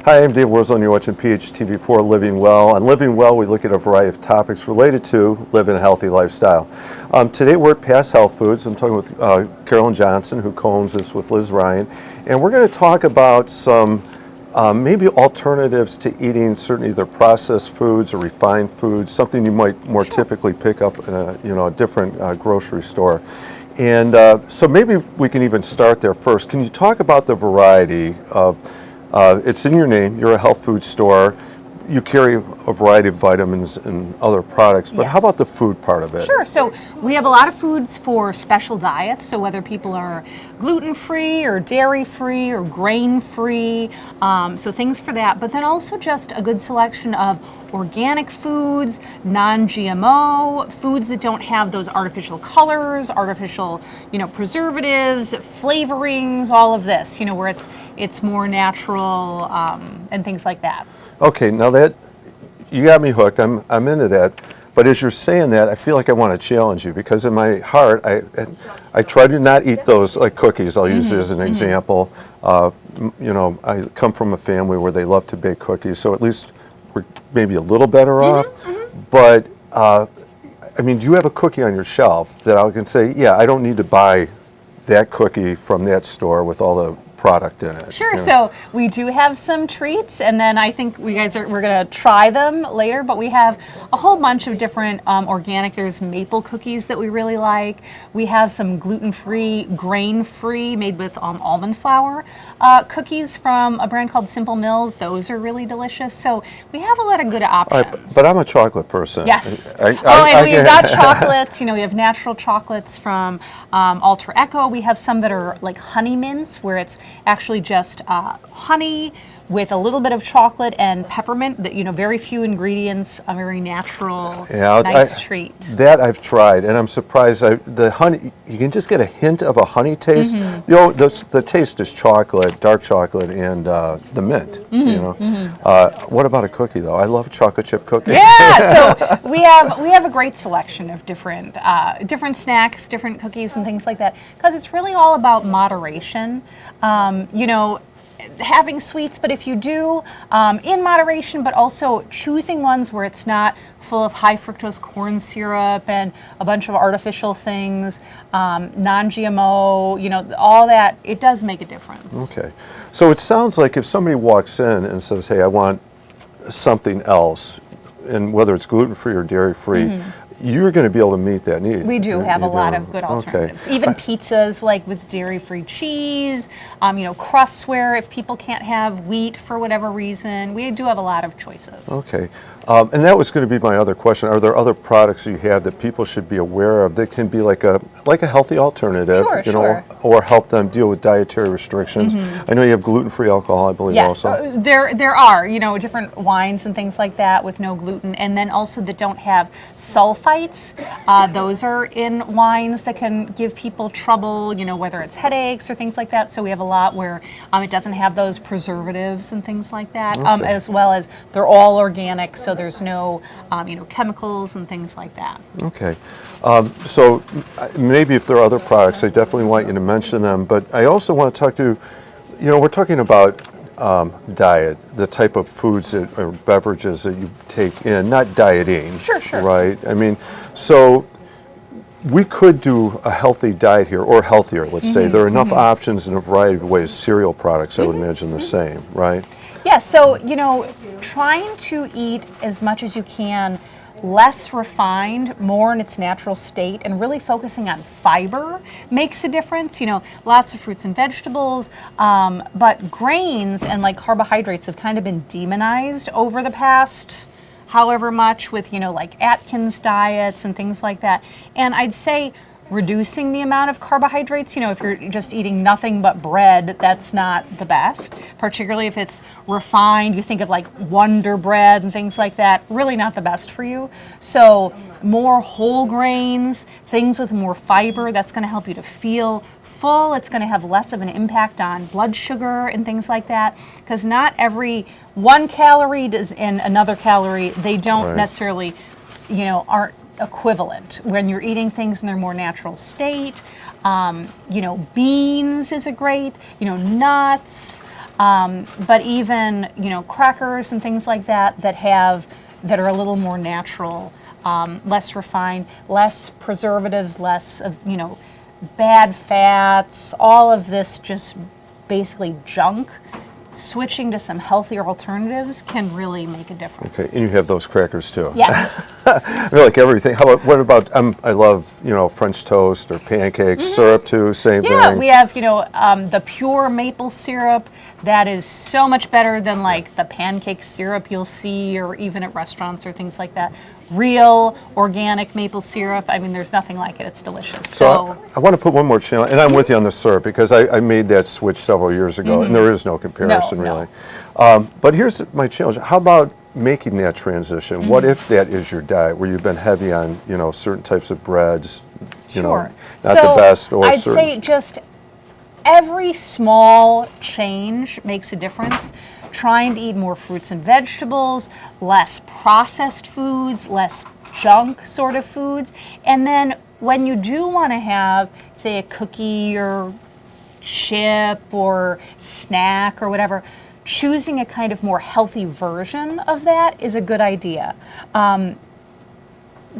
Hi, I'm Dave Wurzel, and you're watching PHTV4 Living Well. On Living Well, we look at a variety of topics related to living a healthy lifestyle. Today we're at Past Health Foods. I'm talking with Carolyn Johnson, who co-owns this with Liz Ryan, and we're going to talk about some maybe alternatives to eating certain either processed foods or refined foods, something you might more typically pick up in a different grocery store. And so maybe we can even start there first. Can you talk about the variety of it's in your name, you're a health food store, you carry a variety of vitamins and other products, but Yes. How about the food part of it? Sure. So we have a lot of foods for special diets. So whether people are gluten-free or dairy-free or grain-free, so things for that. But then also just a good selection of organic foods, non-GMO, foods that don't have those artificial colors, artificial, preservatives, flavorings, all of this, where it's more natural and things like that. Okay, now that you got me hooked. I'm into that. But as you're saying that, I feel like I want to challenge you because in my heart, I try to not eat those like cookies. I'll use it as an example. I come from a family where they love to bake cookies, so at least we're maybe a little better off. But do you have a cookie on your shelf that I can say, yeah, I don't need to buy that cookie from that store with all the product in it? Sure. So we do have some treats, and then I think we're going to try them later. But we have a whole bunch of different organic. There's maple cookies that we really like. We have some gluten-free, grain-free, made with almond flour cookies from a brand called Simple Mills. Those are really delicious. So we have a lot of good options. All right, but I'm a chocolate person. Yes. And we've got chocolates. We have natural chocolates from Ultra Echo. We have some that are like honey mints, where it's actually just honey with a little bit of chocolate and peppermint. That very few ingredients, a very natural, nice treat. That I've tried, and I'm surprised. The honey, you can just get a hint of a honey taste. The taste is chocolate, dark chocolate, and the mint. What about a cookie though? I love chocolate chip cookies. Yeah, so we have a great selection of different snacks, different cookies, and things like that. Because it's really all about moderation. Having sweets, but if you do, in moderation, but also choosing ones where it's not full of high fructose corn syrup and a bunch of artificial things, non-GMO, all that, it does make a difference. Okay. So it sounds like if somebody walks in and says, hey, I want something else, and whether it's gluten-free or dairy-free, you're going to be able to meet that need. We do have a lot of good alternatives. Okay. Even pizzas like with dairy-free cheese, crusts where if people can't have wheat for whatever reason, we do have a lot of choices. Okay. And that was going to be my other question. Are there other products you have that people should be aware of that can be like a healthy alternative, Sure. or help them deal with dietary restrictions? I know you have gluten-free alcohol, I believe, also. There are, different wines and things like that with no gluten, and then also that don't have sulfites. Those are in wines that can give people trouble, whether it's headaches or things like that. So we have a lot where it doesn't have those preservatives and things like that, as well as they're all organic, so there's no, chemicals and things like that. Okay. So maybe if there are other products, I definitely want you to mention them. But I also want to talk to, we're talking about diet, the type of foods or beverages that you take in, not dieting. Sure. Right? So we could do a healthy diet here, or healthier, let's say. There are enough options in a variety of ways. Cereal products, I would imagine the same, right? Yeah, so, trying to eat as much as you can, less refined, more in its natural state, and really focusing on fiber makes a difference. Lots of fruits and vegetables, but grains and like carbohydrates have kind of been demonized over the past however much with, like Atkins diets and things like that. And I'd say reducing the amount of carbohydrates, if you're just eating nothing but bread, that's not the best, particularly if it's refined. You think of like Wonder Bread and things like that, really not the best for you. So more whole grains, things with more fiber, that's going to help you to feel full. It's going to have less of an impact on blood sugar and things like that, because not every 1 calorie does in another calorie, they don't necessarily, aren't equivalent when you're eating things in their more natural state. Beans is a great, nuts, But even, crackers and things like that that are a little more natural, less refined, less preservatives, less of, bad fats, all of this just basically junk. Switching to some healthier alternatives can really make a difference. Okay, and you have those crackers too. Yes. I mean, like everything. What about, I love, French toast or pancakes, syrup too, same thing. Yeah, we have, the pure maple syrup that is so much better than like the pancake syrup you'll see or even at restaurants or things like that. Real organic maple syrup. I mean, there's nothing like it. It's delicious. So I want to put one more challenge, and I'm with you on the syrup because I made that switch several years ago, and there is no comparison No. really. But here's my challenge. How about making that transition? What if that is your diet, where you've been heavy on, certain types of breads, Sure. not So the best, or I'd certain... say just every small change makes a difference. Trying to eat more fruits and vegetables, less processed foods, less junk sort of foods. And then when you do want to have, say, a cookie or chip or snack or whatever, choosing a kind of more healthy version of that is a good idea.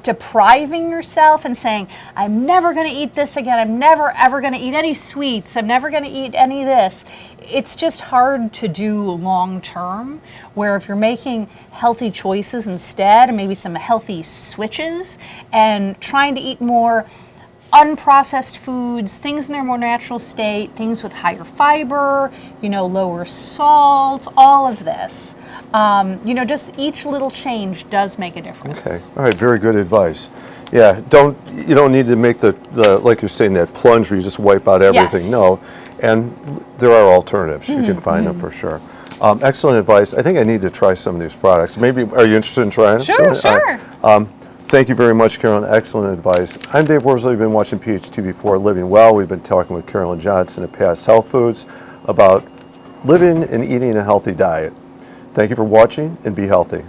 Depriving yourself and saying, I'm never going to eat this again, I'm never ever going to eat any sweets, I'm never going to eat any of this, it's just hard to do long term. Where if you're making healthy choices instead, and maybe some healthy switches, and trying to eat more unprocessed foods, things in their more natural state, things with higher fiber, lower salt, all of this. Just each little change does make a difference. Okay, all right, very good advice. Yeah, you don't need to make the like you're saying, that plunge where you just wipe out everything. Yes. No, and there are alternatives. You can find them for sure. Excellent advice. I think I need to try some of these products. Maybe, are you interested in trying them? Sure. Thank you very much, Carolyn. Excellent advice. I'm Dave Worsley. You've been watching PHTV4 Living Well. We've been talking with Carolyn Johnson at Pass Health Foods about living and eating a healthy diet. Thank you for watching, and be healthy.